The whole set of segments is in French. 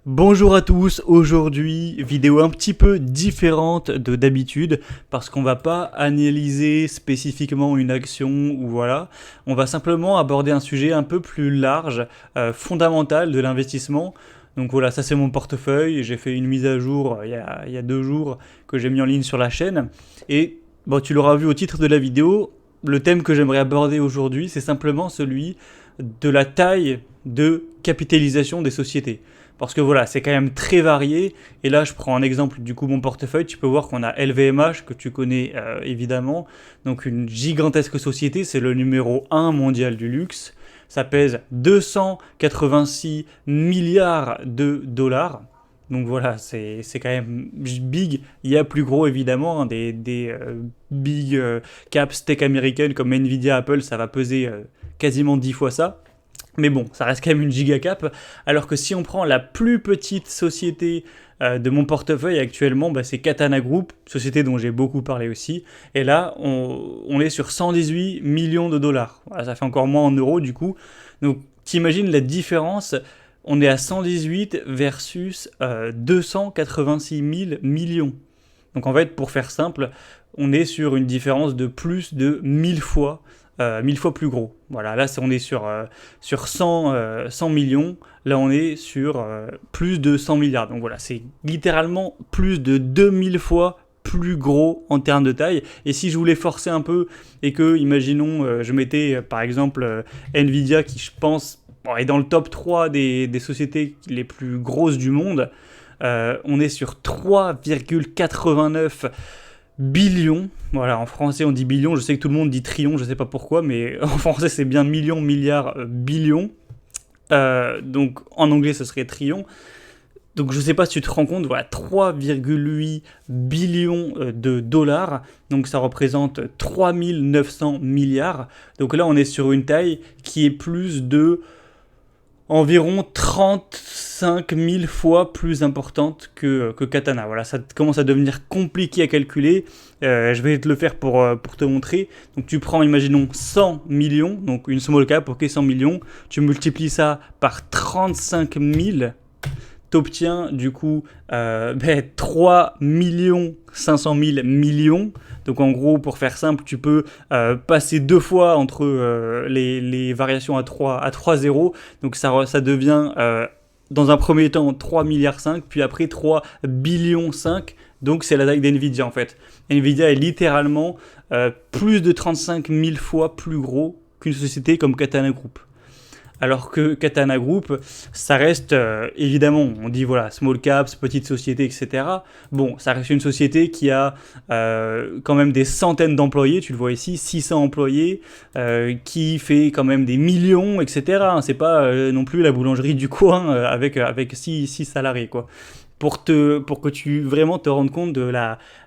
Bonjour à tous, aujourd'hui vidéo un petit peu différente de d'habitude parce qu'on va pas analyser spécifiquement une action ou voilà, on va simplement aborder un sujet un peu plus large, fondamental de l'investissement. Donc voilà, ça c'est mon portefeuille, j'ai fait une mise à jour il y a 2 jours que j'ai mis en ligne sur la chaîne et bon, tu l'auras vu au titre de la vidéo, le thème que j'aimerais aborder aujourd'hui c'est simplement celui de la taille de capitalisation des sociétés. Parce que voilà, c'est quand même très varié. Et là, je prends un exemple du coup mon portefeuille. Tu peux voir qu'on a LVMH, que tu connais évidemment. Donc une gigantesque société, c'est le numéro 1 mondial du luxe. Ça pèse 286 milliards de dollars. Donc voilà, c'est quand même big. Il y a plus gros évidemment, hein, des big caps tech américaines comme Nvidia, Apple, ça va peser quasiment 10 fois ça. Mais bon, ça reste quand même une gigacap. Alors que si on prend la plus petite société de mon portefeuille actuellement, bah, c'est Katana Group, société dont j'ai beaucoup parlé aussi. Et là, on est sur 118 millions de dollars. Voilà, ça fait encore moins en euros du coup. Donc t'imagines la différence. On est à 118 versus 286 000 millions. Donc en fait, pour faire simple, on est sur une différence de plus de 1000 fois 1000 fois plus gros. Voilà, là on est sur 100 millions, là on est sur plus de 100 milliards. Donc voilà, c'est littéralement plus de 2000 fois plus gros en termes de taille. Et si je voulais forcer un peu et que, imaginons, je mettais par exemple Nvidia qui je pense est dans le top 3 des sociétés les plus grosses du monde, on est sur 3,89 billions. Voilà, en français on dit billions, je sais que tout le monde dit trillions, je sais pas pourquoi, mais en français c'est bien millions, milliards, billions. Donc en anglais ce serait trillions. Donc je sais pas si tu te rends compte, voilà, 3,8 billions de dollars, donc ça représente 3900 milliards. Donc là on est sur une taille qui est plus de environ 35 000 fois plus importante que Katana. Voilà, ça commence à devenir compliqué à calculer. Je vais te le faire pour te montrer. Donc tu prends, imaginons, 100 millions, donc une small cap, ok, 100 millions. Tu multiplies ça par 35 000, t'obtiens du coup 3 500 000 millions. Donc en gros, pour faire simple, tu peux passer 2 fois entre les variations à 3 zéros. Donc ça devient dans un premier temps 3 milliards 5, puis après 3 billions 5. Donc c'est la taille d'NVIDIA en fait. NVIDIA est littéralement plus de 35 000 fois plus gros qu'une société comme Katana Group. Alors que Katana Group, ça reste évidemment, on dit voilà, small caps, petite société, etc. Bon, ça reste une société qui a quand même des centaines d'employés, tu le vois ici, 600 employés, qui fait quand même des millions, etc. C'est pas non plus la boulangerie du coin avec 6 salariés, quoi. Pour que tu vraiment te rendes compte de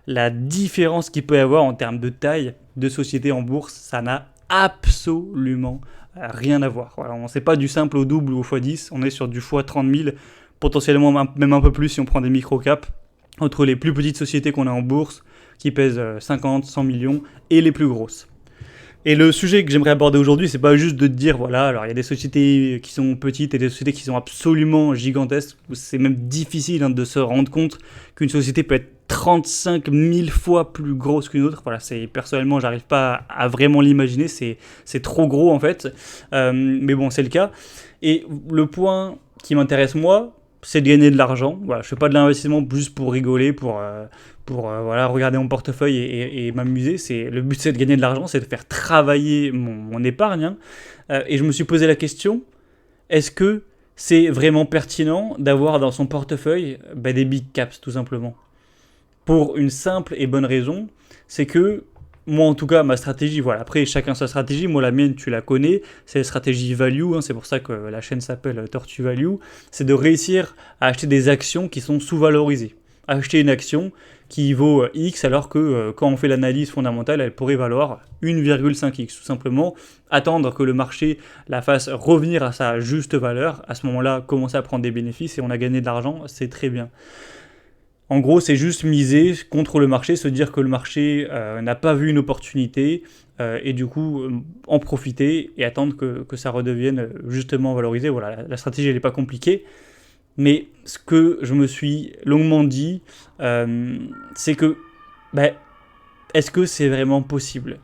la différence qu'il peut y avoir en termes de taille de société en bourse, ça n'a absolument rien à voir. Voilà, on ne sait pas du simple au double ou au x10, on est sur du x 30 000, potentiellement même un peu plus si on prend des micro-caps, entre les plus petites sociétés qu'on a en bourse, qui pèsent 50, 100 millions, et les plus grosses. Et le sujet que j'aimerais aborder aujourd'hui, c'est pas juste de te dire, voilà, alors il y a des sociétés qui sont petites et des sociétés qui sont absolument gigantesques. C'est même difficile de se rendre compte qu'une société peut être 35 000 fois plus grosse qu'une autre. Voilà, personnellement, j'arrive pas à vraiment l'imaginer, c'est trop gros en fait. Mais bon, c'est le cas. Et le point qui m'intéresse moi, c'est de gagner de l'argent. Voilà, je fais pas de l'investissement juste pour rigoler, pour voilà, regarder mon portefeuille et m'amuser. Le but, c'est de gagner de l'argent, c'est de faire travailler mon épargne. Hein. Et je me suis posé la question, est-ce que c'est vraiment pertinent d'avoir dans son portefeuille des big caps, tout simplement? Pour une simple et bonne raison, c'est que moi en tout cas ma stratégie, voilà, après chacun sa stratégie, moi la mienne tu la connais, c'est la stratégie value, hein, c'est pour ça que la chaîne s'appelle Tortue Value, c'est de réussir à acheter des actions qui sont sous-valorisées. Acheter une action qui vaut X alors que quand on fait l'analyse fondamentale, elle pourrait valoir 1,5X, tout simplement attendre que le marché la fasse revenir à sa juste valeur, à ce moment-là commencer à prendre des bénéfices et on a gagné de l'argent, c'est très bien. En gros, c'est juste miser contre le marché, se dire que le marché n'a pas vu une opportunité et du coup en profiter et attendre que ça redevienne justement valorisé. Voilà, la stratégie elle n'est pas compliquée. Mais ce que je me suis longuement dit, c'est que, bah, est-ce que c'est vraiment possible?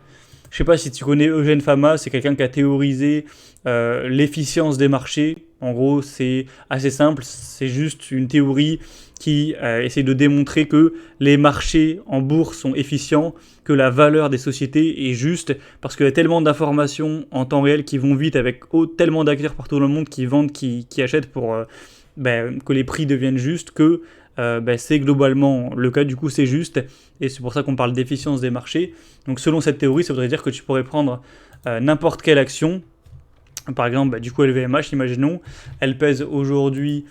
Je sais pas si tu connais Eugène Fama, c'est quelqu'un qui a théorisé l'efficience des marchés. En gros, c'est assez simple, c'est juste une théorie qui essaie de démontrer que les marchés en bourse sont efficients, que la valeur des sociétés est juste, parce qu'il y a tellement d'informations en temps réel qui vont vite, avec tellement d'acteurs partout dans le monde qui vendent, qui achètent pour que les prix deviennent justes, que c'est globalement le cas, du coup c'est juste, et c'est pour ça qu'on parle d'efficience des marchés. Donc selon cette théorie, ça voudrait dire que tu pourrais prendre n'importe quelle action, par exemple du coup LVMH, imaginons, elle pèse aujourd'hui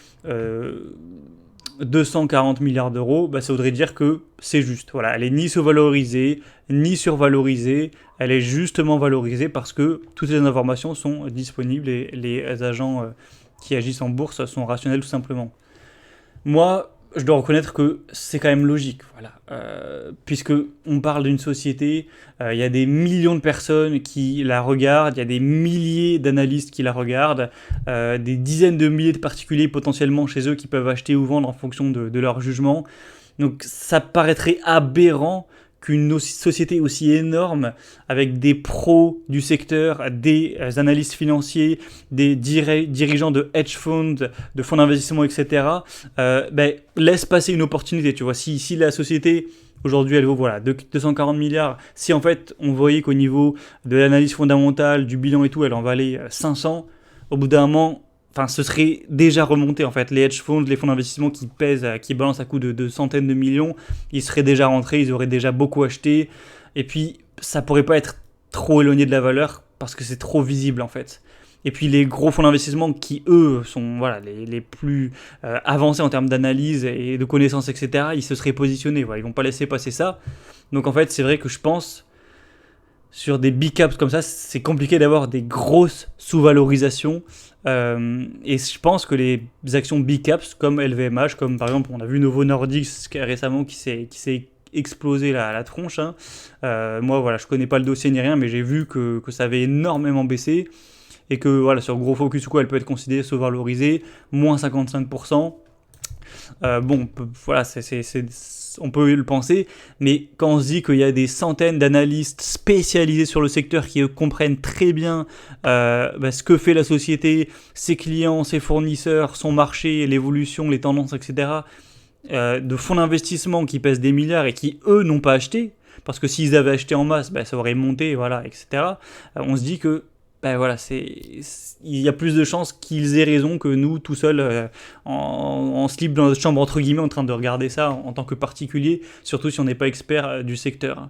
240 milliards d'euros, ça voudrait dire que c'est juste. Voilà, elle est ni sous-valorisée, ni survalorisée, elle est justement valorisée parce que toutes les informations sont disponibles et les agents qui agissent en bourse sont rationnels tout simplement. Moi, je dois reconnaître que c'est quand même logique, voilà. Puisque on parle d'une société, il y a des millions de personnes qui la regardent, il y a des milliers d'analystes qui la regardent, des dizaines de milliers de particuliers potentiellement chez eux qui peuvent acheter ou vendre en fonction de leur jugement. Donc ça paraîtrait aberrant qu'une société aussi énorme, avec des pros du secteur, des analystes financiers, des dirigeants de hedge funds, de fonds d'investissement, etc., laisse passer une opportunité. Tu vois, si la société aujourd'hui elle vaut 240 milliards, si en fait on voyait qu'au niveau de l'analyse fondamentale, du bilan et tout, elle en valait 500, au bout d'un moment, ce serait déjà remonté en fait. Les hedge funds, les fonds d'investissement qui pèsent, qui balancent à coût de centaines de millions, ils seraient déjà rentrés, ils auraient déjà beaucoup acheté. Et puis, ça pourrait pas être trop éloigné de la valeur parce que c'est trop visible en fait. Et puis les gros fonds d'investissement qui, eux, sont les plus avancés en termes d'analyse et de connaissances, etc., ils se seraient positionnés. Voilà, ils vont pas laisser passer ça. Donc en fait, c'est vrai que je pense, sur des big caps comme ça, c'est compliqué d'avoir des grosses sous-valorisations. Et je pense que les actions big caps comme LVMH, comme par exemple on a vu Novo Nordisk récemment qui s'est explosé la tronche. Hein. Moi voilà, je connais pas le dossier ni rien, mais j'ai vu que ça avait énormément baissé et que voilà, sur gros focus ou quoi, elle peut être considérée sous-valorisée, moins 55%. Voilà, on peut le penser, mais quand on se dit qu'il y a des centaines d'analystes spécialisés sur le secteur qui comprennent très bien ce que fait la société, ses clients, ses fournisseurs, son marché, l'évolution, les tendances, etc., de fonds d'investissement qui pèsent des milliards et qui, eux, n'ont pas acheté, parce que s'ils avaient acheté en masse, ça aurait monté, voilà, etc., on se dit que il y a plus de chances qu'ils aient raison que nous, tout seuls, en slip dans notre chambre, entre guillemets, en train de regarder ça en tant que particulier, surtout si on n'est pas expert du secteur.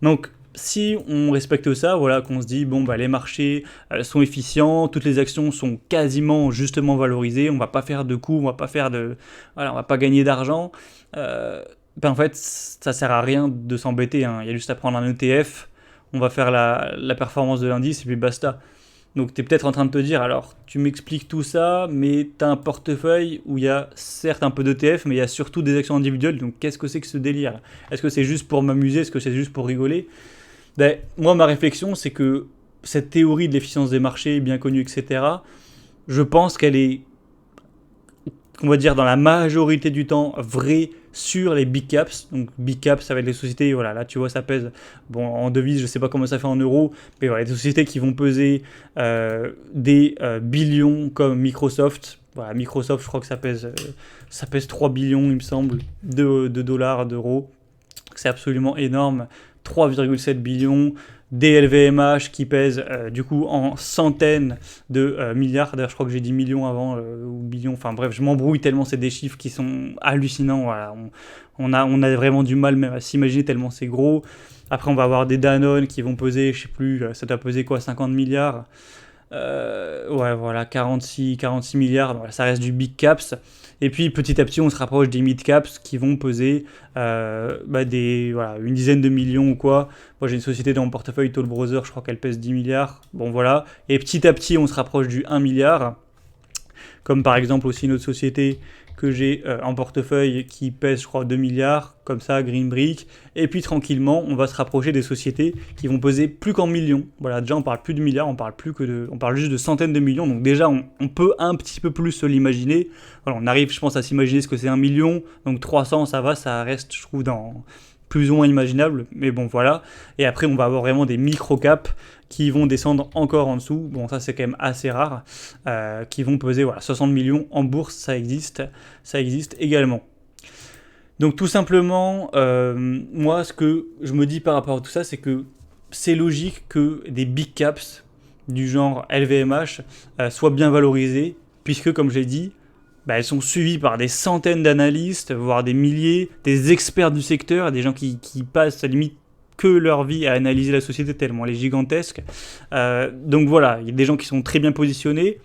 Donc, si on respecte ça, voilà, qu'on se dit, les marchés sont efficients, toutes les actions sont quasiment justement valorisées, on va pas faire de coups, on va pas gagner d'argent, en fait, ça sert à rien de s'embêter, hein. Il y a juste à prendre un ETF, on va faire la performance de l'indice et puis basta. Donc tu es peut-être en train de te dire, alors tu m'expliques tout ça, mais tu as un portefeuille où il y a certes un peu d'ETF, mais il y a surtout des actions individuelles, donc qu'est-ce que c'est que ce délire? Est-ce que c'est juste pour m'amuser? Est-ce que c'est juste pour rigoler? Moi, ma réflexion, c'est que cette théorie de l'efficience des marchés, bien connue, etc., je pense qu'elle est, on va dire, dans la majorité du temps, vraie sur les big caps. Donc big caps, ça va être les sociétés, voilà, là tu vois, ça pèse, en devise, je sais pas comment ça fait en euros, mais voilà, des sociétés qui vont peser des billions comme Microsoft. Voilà, Microsoft, je crois que ça pèse 3 billions, il me semble, de dollars, d'euros. C'est absolument énorme. 3,7 billions, des LVMH qui pèsent du coup en centaines de milliards. D'ailleurs, je crois que j'ai dit millions avant, ou billions. Enfin bref, je m'embrouille tellement c'est des chiffres qui sont hallucinants. Voilà. On a vraiment du mal même à s'imaginer tellement c'est gros. Après, on va avoir des Danone qui vont peser, je sais plus, ça doit peser quoi, 50 milliards. 46 milliards, donc ça reste du big caps. Et puis petit à petit, on se rapproche des mid caps qui vont peser une dizaine de millions ou quoi. Moi, j'ai une société dans mon portefeuille, Toll Brothers, je crois qu'elle pèse 10 milliards. Bon, voilà. Et petit à petit, on se rapproche du 1 milliard. comme par exemple aussi une autre société que j'ai en portefeuille qui pèse, je crois, 2 milliards, comme ça, Green Brick. Et puis tranquillement, on va se rapprocher des sociétés qui vont peser plus qu'en millions. Voilà, déjà, on parle plus de milliards, on parle juste de centaines de millions. Donc déjà, on peut un petit peu plus se l'imaginer. Voilà, on arrive, je pense, à s'imaginer ce que c'est 1 million. Donc 300, ça va, ça reste, je trouve, dans plus ou moins imaginable. Mais bon, voilà. Et après, on va avoir vraiment des micro-caps qui vont descendre encore en dessous, bon ça c'est quand même assez rare, qui vont peser 60 millions en bourse, ça existe également. Donc tout simplement, moi ce que je me dis par rapport à tout ça, c'est que c'est logique que des big caps du genre LVMH soient bien valorisés, puisque comme j'ai dit, elles sont suivies par des centaines d'analystes, voire des milliers, des experts du secteur, des gens qui passent à la limite que leur vie à analyser la société tellement elle est gigantesque. Donc voilà, il y a des gens qui sont très bien positionnés,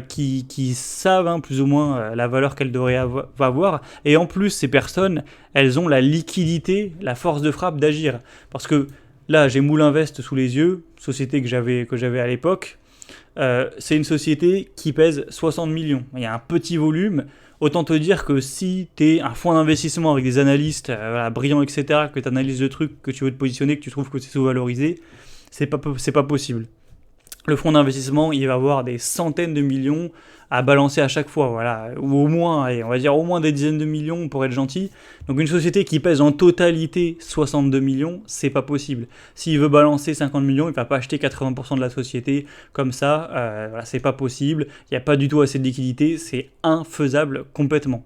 qui savent plus ou moins la valeur qu'elles devraient avoir. Et en plus, ces personnes, elles ont la liquidité, la force de frappe d'agir. Parce que là, j'ai Moulinvest sous les yeux, société que j'avais à l'époque. C'est une société qui pèse 60 millions. Il y a un petit volume. Autant te dire que si tu es un fonds d'investissement avec des analystes brillants, etc., que tu analyses le truc, que tu veux te positionner, que tu trouves que c'est sous-valorisé, c'est pas possible. Le fonds d'investissement, il va avoir des centaines de millions à balancer à chaque fois, voilà, ou au moins, allez, on va dire au moins des dizaines de millions pour être gentil. Donc une société qui pèse en totalité 62 millions, c'est pas possible. S'il veut balancer 50 millions, il va pas acheter 80% de la société comme ça, voilà, c'est pas possible. Il n'y a pas du tout assez de liquidité, c'est infaisable complètement.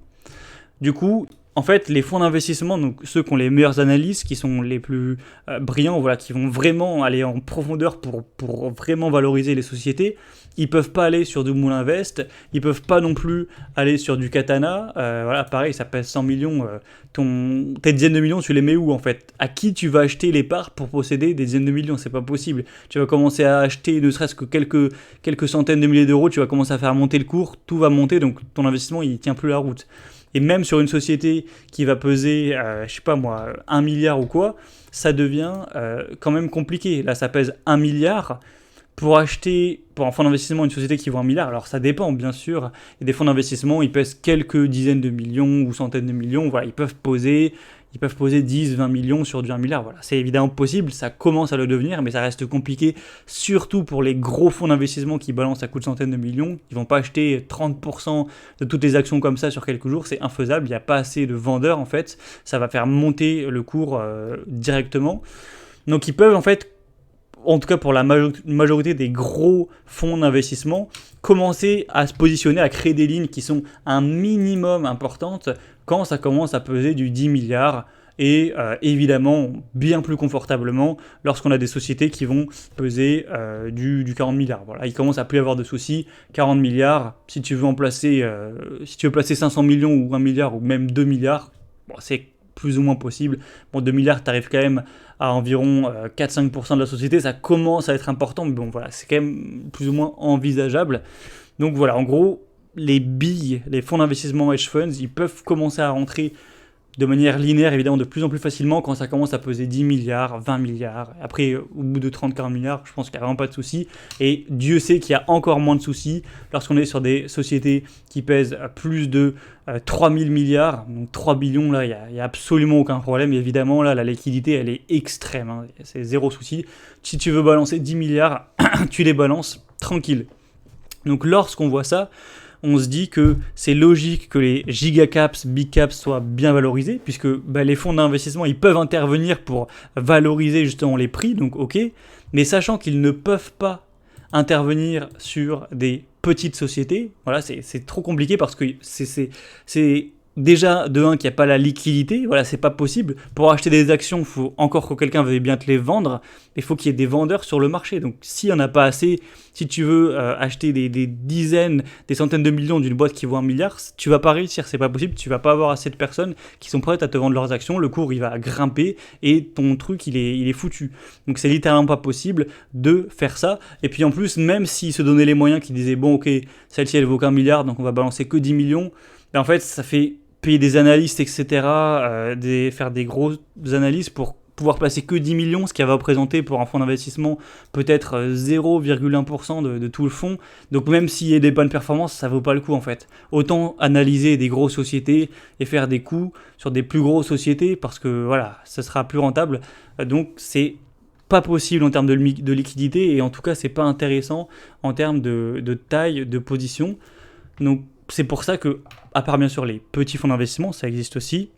Du coup, en fait, les fonds d'investissement, donc ceux qui ont les meilleures analyses, qui sont les plus brillants, voilà, qui vont vraiment aller en profondeur pour vraiment valoriser les sociétés, ils peuvent pas aller sur du Moulinvest, ils peuvent pas non plus aller sur du Katana. Voilà, pareil, ça pèse 100 millions. Tes dizaines de millions, tu les mets où en fait? À qui tu vas acheter les parts pour posséder des dizaines de millions? C'est pas possible. Tu vas commencer à acheter ne serait-ce que quelques centaines de milliers d'euros, tu vas commencer à faire monter le cours, tout va monter, donc ton investissement il tient plus la route. Et même sur une société qui va peser, je sais pas moi, 1 milliard ou quoi, ça devient quand même compliqué. Là, ça pèse 1 milliard. Pour acheter, pour un fonds d'investissement, une société qui vaut 1 milliard, alors ça dépend bien sûr. Il y a des fonds d'investissement, ils pèsent quelques dizaines de millions ou centaines de millions. Voilà, ils peuvent poser 10, 20 millions sur du 1 milliard. Voilà, c'est évidemment possible, ça commence à le devenir, mais ça reste compliqué, surtout pour les gros fonds d'investissement qui balancent à coups de centaines de millions. Ils vont pas acheter 30% de toutes les actions comme ça sur quelques jours, c'est infaisable, il n'y a pas assez de vendeurs en fait. Ça va faire monter le cours directement. Donc ils peuvent en fait, en tout cas pour la majorité des gros fonds d'investissement, commencer à se positionner, à créer des lignes qui sont un minimum importantes quand ça commence à peser du 10 milliards et évidemment bien plus confortablement lorsqu'on a des sociétés qui vont peser du 40 milliards. Voilà, il commence à plus avoir de soucis. 40 milliards, si tu veux placer 500 millions ou 1 milliard ou même 2 milliards, bon, c'est plus ou moins possible. Bon, 2 milliards, tu arrives quand même à environ 4-5% de la société, ça commence à être important, mais bon, voilà, c'est quand même plus ou moins envisageable. Donc voilà, en gros, les billes, les fonds d'investissement hedge funds, ils peuvent commencer à rentrer de manière linéaire, évidemment, de plus en plus facilement quand ça commence à peser 10 milliards, 20 milliards. Après, au bout de 30-40 milliards, je pense qu'il n'y a vraiment pas de souci. Et Dieu sait qu'il y a encore moins de soucis lorsqu'on est sur des sociétés qui pèsent plus de 3000 milliards. Donc 3 billions, là, il n'y a absolument aucun problème. Et évidemment, là, la liquidité, elle est extrême. Hein. C'est zéro souci. Si tu veux balancer 10 milliards, tu les balances tranquille. Donc lorsqu'on voit ça, on se dit que c'est logique que les gigacaps, big caps soient bien valorisés, puisque les fonds d'investissement, ils peuvent intervenir pour valoriser justement les prix, donc ok, mais sachant qu'ils ne peuvent pas intervenir sur des petites sociétés, voilà, c'est trop compliqué parce que c'est déjà de un qu'il n'y a pas la liquidité, voilà, c'est pas possible. Pour acheter des actions, il faut encore que quelqu'un veuille bien te les vendre, il faut qu'il y ait des vendeurs sur le marché. Donc s'il n'y en a pas assez, si tu veux acheter des dizaines, des centaines de millions d'une boîte qui vaut 1 milliard, tu vas pas réussir, c'est pas possible, tu vas pas avoir assez de personnes qui sont prêtes à te vendre leurs actions, le cours il va grimper et ton truc il est foutu. Donc c'est littéralement pas possible de faire ça. Et puis en plus, même s'ils se donnaient les moyens, qu'ils disaient bon ok, celle-ci elle vaut qu'1 milliard, donc on va balancer que 10 millions, en fait ça fait payer des analystes, etc., faire des grosses analyses pour pouvoir placer que 10 millions, ce qui va représenter pour un fonds d'investissement peut-être 0,1% de tout le fonds. Donc même s'il y a des bonnes performances, ça vaut pas le coup en fait. Autant analyser des grosses sociétés et faire des coups sur des plus grosses sociétés parce que voilà, ça sera plus rentable. Donc c'est pas possible en termes de liquidité et en tout cas c'est pas intéressant en termes de taille de position. Donc c'est pour ça que, à part bien sûr les petits fonds d'investissement, ça existe aussi,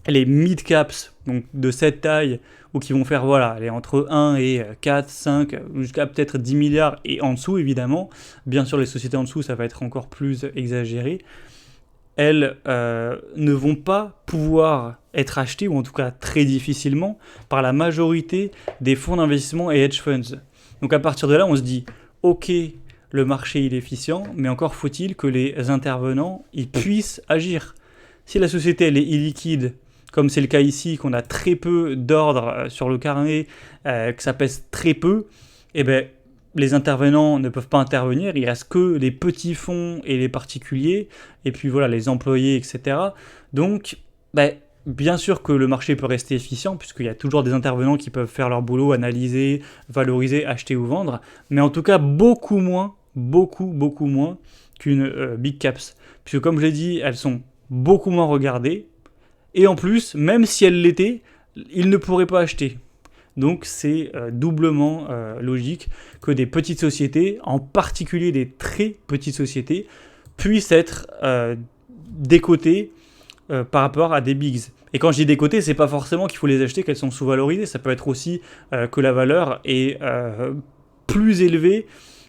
les mid-caps, donc de cette taille, ou qui vont faire voilà, aller entre 1 et 4, 5, jusqu'à peut-être 10 milliards, et en dessous évidemment, bien sûr les sociétés en dessous ça va être encore plus exagéré, elles ne vont pas pouvoir être achetées, ou en tout cas très difficilement, par la majorité des fonds d'investissement et hedge funds. Donc à partir de là on se dit, ok, le marché il est efficient, mais encore faut-il que les intervenants ils puissent agir. Si la société elle est illiquide, comme c'est le cas ici, qu'on a très peu d'ordre sur le carnet, que ça pèse très peu, eh ben, les intervenants ne peuvent pas intervenir, il reste que les petits fonds et les particuliers, et puis voilà, les employés, etc. Donc, bien sûr que le marché peut rester efficient, puisqu'il y a toujours des intervenants qui peuvent faire leur boulot, analyser, valoriser, acheter ou vendre, mais en tout cas beaucoup moins qu'une big caps. Puisque comme je l'ai dit, elles sont beaucoup moins regardées, et en plus, même si elles l'étaient, ils ne pourraient pas acheter. Donc c'est doublement logique que des petites sociétés, en particulier des très petites sociétés, puissent être décotées par rapport à des bigs. Et quand je dis décotées, c'est pas forcément qu'il faut les acheter, qu'elles sont sous-valorisées, ça peut être aussi que la valeur est plus élevée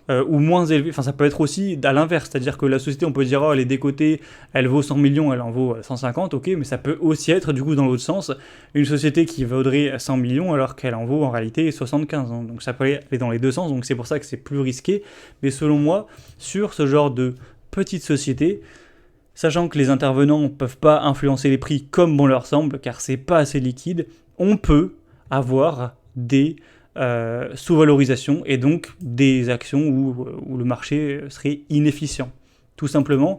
ou moins élevée, enfin ça peut être aussi à l'inverse, c'est-à-dire que la société on peut dire oh elle est décotée, elle vaut 100 millions, elle en vaut 150, ok, mais ça peut aussi être du coup dans l'autre sens, une société qui vaudrait 100 millions alors qu'elle en vaut en réalité 75, hein. Donc ça peut aller dans les deux sens, donc c'est pour ça que c'est plus risqué, mais selon moi, sur ce genre de petites sociétés, sachant que les intervenants ne peuvent pas influencer les prix comme bon leur semble, car c'est pas assez liquide, on peut avoir des sous-valorisation et donc des actions où le marché serait inefficient. Tout simplement,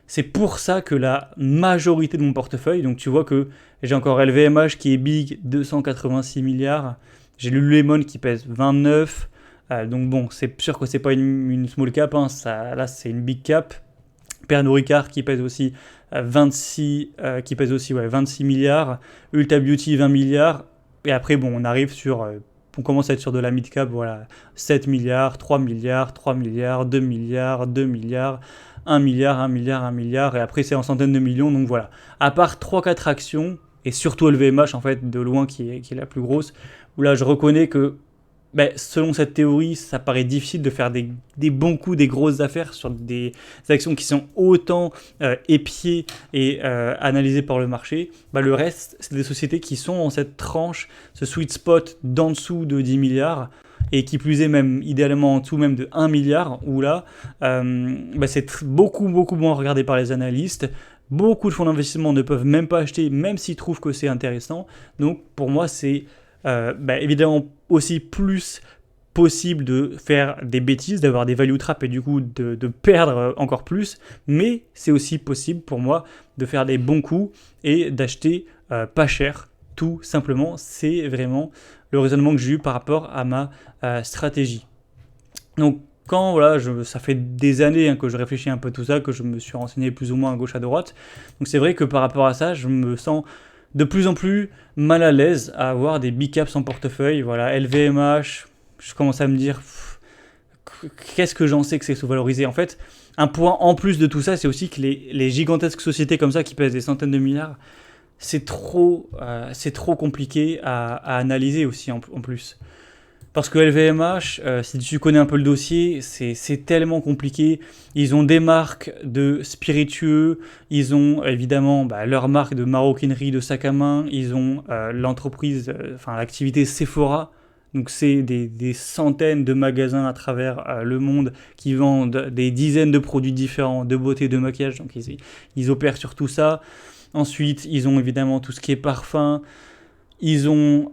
c'est pour ça que la majorité de mon portefeuille, donc tu vois que j'ai encore LVMH qui est big, 286 milliards, j'ai Lululemon qui pèse 29, donc bon, c'est sûr que c'est pas une small cap, hein, là c'est une big cap. Pernod Ricard qui pèse aussi 26 milliards, Ulta Beauty 20 milliards, et après bon, on commence à être sur de la mid-cap, voilà, 7 milliards, 3 milliards, 3 milliards, 2 milliards, 2 milliards, 1 milliard, 1 milliard, 1 milliard, et après c'est en centaines de millions, donc voilà. À part 3-4 actions, et surtout LVMH en fait, de loin qui est la plus grosse, où là je reconnais que selon cette théorie, ça paraît difficile de faire des bons coups, des grosses affaires sur des actions qui sont autant épiées et analysées par le marché. Le reste, c'est des sociétés qui sont dans cette tranche, ce sweet spot d'en dessous de 10 milliards, et qui plus est même idéalement en dessous même de 1 milliard, où là, c'est beaucoup moins regardé par les analystes. Beaucoup de fonds d'investissement ne peuvent même pas acheter, même s'ils trouvent que c'est intéressant. Donc pour moi, c'est évidemment aussi plus possible de faire des bêtises, d'avoir des value traps et du coup de perdre encore plus, mais c'est aussi possible pour moi de faire des bons coups et d'acheter pas cher, tout simplement. C'est vraiment le raisonnement que j'ai eu par rapport à ma stratégie. Donc quand ça fait des années que je réfléchis un peu à tout ça, que je me suis renseigné plus ou moins à gauche à droite, donc c'est vrai que par rapport à ça, je me sens de plus en plus mal à l'aise à avoir des big caps en portefeuille. Voilà, LVMH, je commence à me dire, qu'est-ce que j'en sais que c'est sous-valorisé. En fait, un point en plus de tout ça, c'est aussi que les gigantesques sociétés comme ça qui pèsent des centaines de milliards, c'est trop compliqué à analyser aussi en plus. Parce que LVMH, si tu connais un peu le dossier, c'est tellement compliqué. Ils ont des marques de spiritueux, ils ont évidemment leur marque de maroquinerie, de sac à main, ils ont l'entreprise, l'activité Sephora. Donc c'est des centaines de magasins à travers le monde qui vendent des dizaines de produits différents, de beauté, de maquillage. Donc ils opèrent sur tout ça. Ensuite, ils ont évidemment tout ce qui est parfum. Ils ont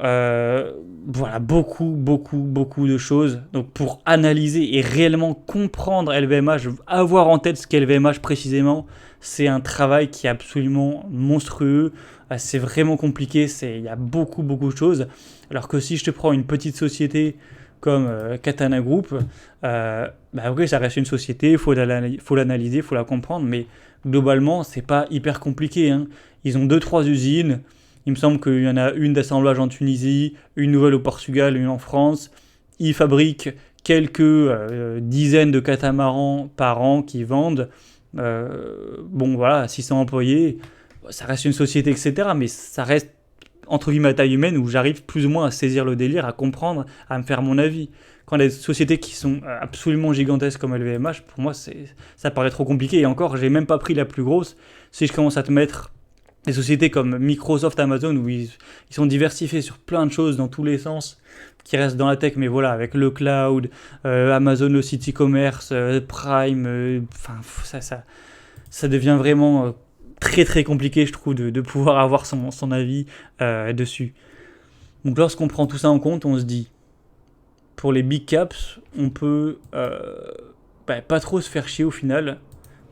voilà, beaucoup de choses. Donc pour analyser et réellement comprendre LVMH, avoir en tête ce qu'est LVMH précisément, c'est un travail qui est absolument monstrueux. C'est vraiment compliqué, il y a beaucoup de choses. Alors que si je te prends une petite société comme Katana Group, bah ok, ça reste une société, il faut l'analyser, il faut la comprendre, mais globalement, c'est pas hyper compliqué, hein. Ils ont deux trois usines. Il me semble qu'il y en a une d'assemblage en Tunisie, une nouvelle au Portugal, une en France. Ils fabriquent quelques dizaines de catamarans par an qu'ils vendent. Bon, voilà, 600 employés, ça reste une société, etc. Mais ça reste, entre guillemets, à taille humaine où j'arrive plus ou moins à saisir le délire, à comprendre, à me faire mon avis. Quand les sociétés qui sont absolument gigantesques comme LVMH, pour moi, ça paraît trop compliqué. Et encore, j'ai même pas pris la plus grosse. Si je commence à te mettre des sociétés comme Microsoft, Amazon, où ils sont diversifiés sur plein de choses dans tous les sens, qui restent dans la tech, mais voilà, avec le cloud, Amazon, le site e-commerce, Prime, ça devient vraiment très compliqué, je trouve, de pouvoir avoir son avis dessus. Donc lorsqu'on prend tout ça en compte, on se dit, pour les big caps, on peut pas trop se faire chier au final.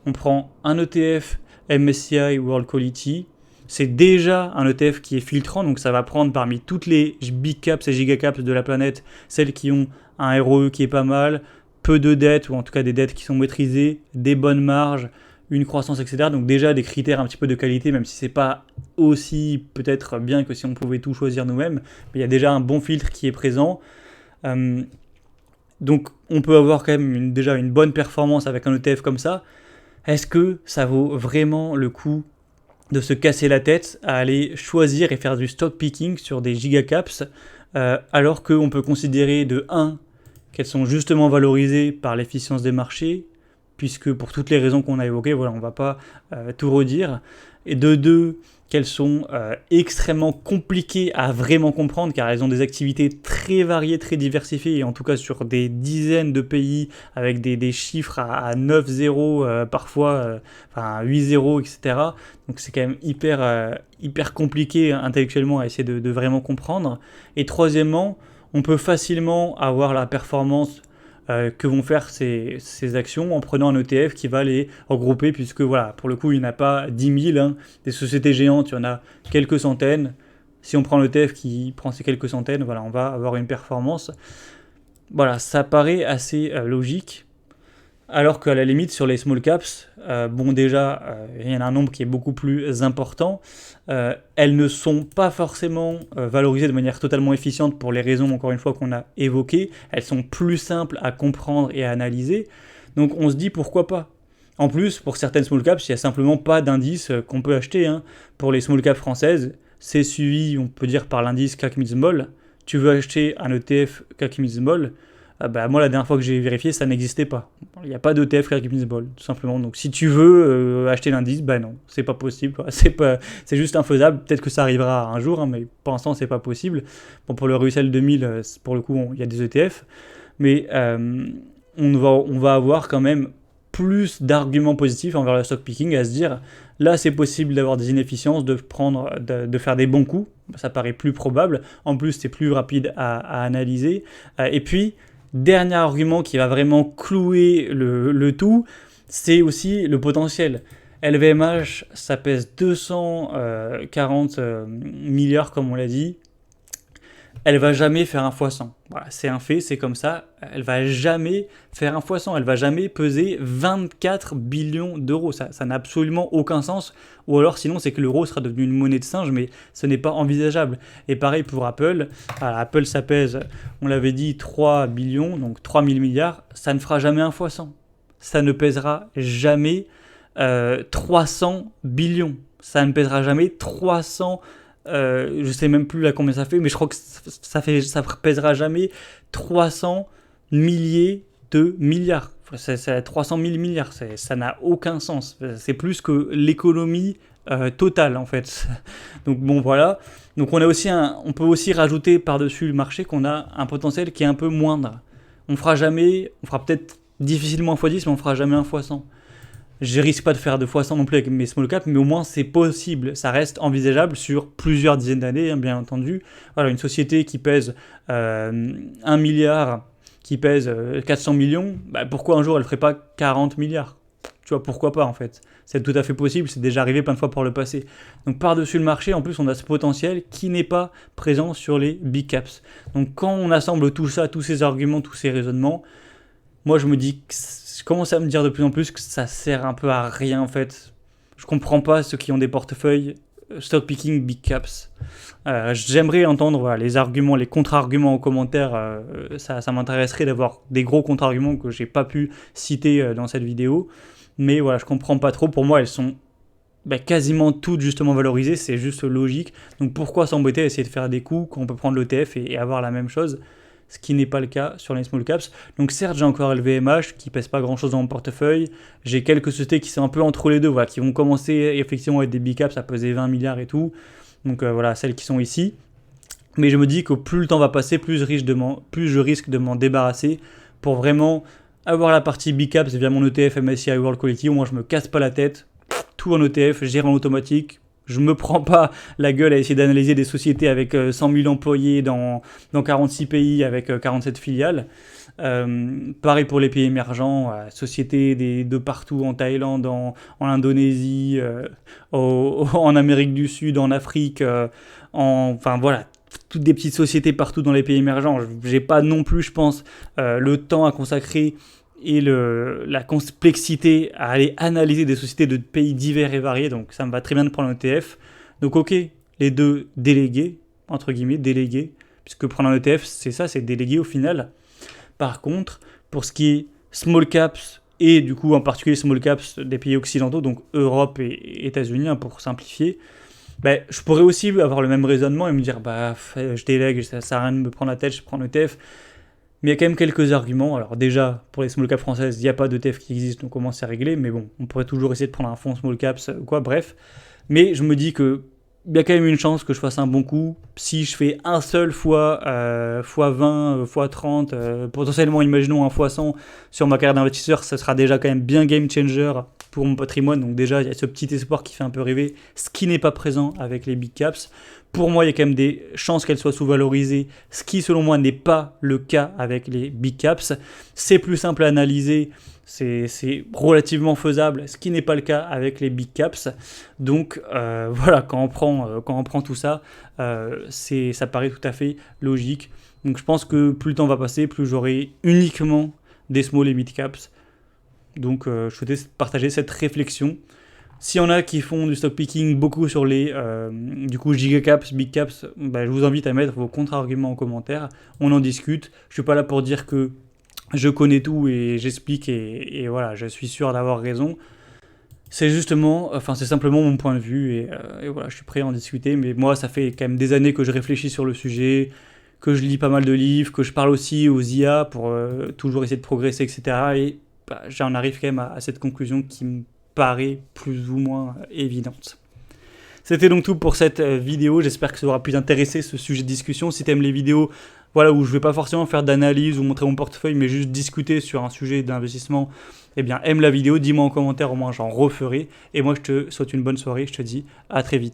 On prend un ETF MSCI World Quality. C'est déjà un ETF qui est filtrant, donc ça va prendre parmi toutes les big caps et gigacaps de la planète, celles qui ont un ROE qui est pas mal, peu de dettes, ou en tout cas des dettes qui sont maîtrisées, des bonnes marges, une croissance, etc. Donc déjà des critères un petit peu de qualité, même si c'est pas aussi peut-être bien que si on pouvait tout choisir nous-mêmes, mais il y a déjà un bon filtre qui est présent. Donc on peut avoir quand même déjà une bonne performance avec un ETF comme ça. Est-ce que ça vaut vraiment le coup de se casser la tête à aller choisir et faire du stock picking sur des gigacaps alors qu'on peut considérer de 1 qu'elles sont justement valorisées par l'efficience des marchés, puisque pour toutes les raisons qu'on a évoquées, voilà, on ne va pas tout redire, et de 2 qu'elles sont extrêmement compliquées à vraiment comprendre, car elles ont des activités très variées, très diversifiées, et en tout cas sur des dizaines de pays, avec des chiffres à 9 zéros, parfois 8 zéros, etc. Donc c'est quand même hyper compliqué intellectuellement à essayer de vraiment comprendre. Et troisièmement, on peut facilement avoir la performance que vont faire ces actions en prenant un ETF qui va les regrouper, puisque voilà, pour le coup, il n'y en a pas 10 000, hein. Des sociétés géantes, il y en a quelques centaines. Si on prend l'ETF qui prend ces quelques centaines, voilà, on va avoir une performance. Voilà, ça paraît assez logique. Alors qu'à la limite, sur les small caps, bon déjà, il y en a un nombre qui est beaucoup plus important. Elles ne sont pas forcément valorisées de manière totalement efficiente pour les raisons, encore une fois, qu'on a évoquées. Elles sont plus simples à comprendre et à analyser. Donc on se dit pourquoi pas. En plus, pour certaines small caps, il n'y a simplement pas d'indice qu'on peut acheter, hein. Pour les small caps françaises, c'est suivi, on peut dire, par l'indice CAC Mid Small. Tu veux acheter un ETF CAC Mid Small, moi, la dernière fois que j'ai vérifié, ça n'existait pas. Il n'y a pas d'ETF CAC Mid Small, tout simplement. Donc, si tu veux acheter l'indice, non, c'est pas possible, quoi. C'est juste infaisable. Peut-être que ça arrivera un jour, hein, mais pour l'instant, c'est pas possible. Bon, pour le Russell 2000, pour le coup, il y a des ETF, mais on va avoir quand même plus d'arguments positifs envers le stock picking, à se dire, là, c'est possible d'avoir des inefficiences, de faire des bons coups. Ça paraît plus probable. En plus, c'est plus rapide à analyser. Et puis, dernier argument qui va vraiment clouer le tout, c'est aussi le potentiel. LVMH, ça pèse 240 milliards, comme on l'a dit. Elle va jamais faire un x100. Voilà, c'est un fait, c'est comme ça. Elle va jamais faire un x100. Elle va jamais peser 24 billions d'euros. Ça n'a absolument aucun sens. Ou alors, sinon, c'est que l'euro sera devenu une monnaie de singe, mais ce n'est pas envisageable. Et pareil pour Apple. Alors, Apple, ça pèse, on l'avait dit, 3 billions, donc 3000 milliards. Ça ne fera jamais un x100. Ça ne pèsera jamais 300 billions. Ça ne pèsera jamais 300 je sais même plus là combien ça fait, mais je crois que ça pèsera jamais 300 milliers de milliards. C'est 300 000 milliards, ça n'a aucun sens. C'est plus que l'économie totale en fait. Donc bon voilà. Donc on peut aussi rajouter par-dessus le marché qu'on a un potentiel qui est un peu moindre. On fera peut-être difficilement un x10, mais on fera jamais un x100. Je risque pas de faire 2 fois 100 non plus avec mes small caps, mais au moins c'est possible. Ça reste envisageable sur plusieurs dizaines d'années, hein, bien entendu. Voilà, une société qui pèse 1 milliard, qui pèse 400 millions, bah, pourquoi un jour elle ferait pas 40 milliards? Tu vois, pourquoi pas en fait? C'est tout à fait possible, c'est déjà arrivé plein de fois par le passé. Donc par-dessus le marché, en plus, on a ce potentiel qui n'est pas présent sur les big caps. Donc quand on assemble tout ça, tous ces arguments, tous ces raisonnements, moi je me dis, je commence à me dire de plus en plus que ça sert un peu à rien en fait. Je comprends pas ceux qui ont des portefeuilles stock picking big caps. J'aimerais entendre voilà, les arguments, les contre-arguments en commentaire. Ça m'intéresserait d'avoir des gros contre-arguments que j'ai pas pu citer dans cette vidéo. Mais voilà, je comprends pas trop. Pour moi, elles sont quasiment toutes justement valorisées. C'est juste logique. Donc pourquoi s'embêter à essayer de faire des coups quand on peut prendre l'ETF et avoir la même chose, ce qui n'est pas le cas sur les small caps. Donc certes, j'ai encore LVMH qui pèse pas grand chose dans mon portefeuille. J'ai quelques sociétés qui sont un peu entre les deux, voilà, qui vont commencer effectivement à être des big caps à peser 20 milliards et tout. Donc voilà, celles qui sont ici. Mais je me dis que plus le temps va passer, plus je risque de m'en débarrasser pour vraiment avoir la partie big caps via mon ETF MSCI World Quality. Au moins, je me casse pas la tête. Tout en ETF, je gère en automatique. Je me prends pas la gueule à essayer d'analyser des sociétés avec 100 000 employés dans 46 pays avec 47 filiales. Pareil pour les pays émergents, sociétés de partout en Thaïlande, en Indonésie, en Amérique du Sud, en Afrique, enfin voilà, toutes des petites sociétés partout dans les pays émergents. J'ai pas non plus, je pense, le temps à consacrer et la complexité à aller analyser des sociétés de pays divers et variés, donc ça me va très bien de prendre un ETF. Donc ok, les deux délégués, entre guillemets, délégués, puisque prendre un ETF, c'est ça, c'est délégué au final. Par contre, pour ce qui est small caps, et du coup en particulier small caps des pays occidentaux, donc Europe et États-Unis, hein, pour simplifier, je pourrais aussi avoir le même raisonnement et me dire, je délègue, ça sert à rien de me prendre la tête, je prends l'ETF. Mais il y a quand même quelques arguments. Alors déjà, pour les small caps françaises, il n'y a pas d'ETF qui existe, donc au moins c'est réglé. Mais bon, on pourrait toujours essayer de prendre un fonds small caps ou quoi, bref. Mais je me dis que il y a quand même une chance que je fasse un bon coup. Si je fais un seul fois 20, fois 30, potentiellement, imaginons un fois 100 sur ma carrière d'investisseur, ça sera déjà quand même bien game changer pour mon patrimoine. Donc déjà, il y a ce petit espoir qui fait un peu rêver, ce qui n'est pas présent avec les big caps. Pour moi, il y a quand même des chances qu'elles soient sous-valorisées, ce qui, selon moi, n'est pas le cas avec les big caps. C'est plus simple à analyser, c'est relativement faisable, ce qui n'est pas le cas avec les big caps. Donc voilà, quand on prend tout ça, ça paraît tout à fait logique. Donc je pense que plus le temps va passer, plus j'aurai uniquement des small et mid caps. Donc je souhaitais partager cette réflexion. S'il y en a qui font du stock picking beaucoup sur les gigacaps, big caps, je vous invite à mettre vos contre-arguments en commentaire. On en discute. Je suis pas là pour dire que je connais tout et j'explique et voilà, je suis sûr d'avoir raison. C'est simplement mon point de vue et voilà, je suis prêt à en discuter. Mais moi, ça fait quand même des années que je réfléchis sur le sujet, que je lis pas mal de livres, que je parle aussi aux IA pour toujours essayer de progresser, etc. Et j'en arrive quand même à cette conclusion qui me paraît plus ou moins évidente. C'était donc tout pour cette vidéo. J'espère que ça aura pu t'intéresser, ce sujet de discussion. Si tu aimes les vidéos où je ne vais pas forcément faire d'analyse ou montrer mon portefeuille, mais juste discuter sur un sujet d'investissement, aime la vidéo, dis-moi en commentaire, au moins j'en referai. Et moi, je te souhaite une bonne soirée. Je te dis à très vite.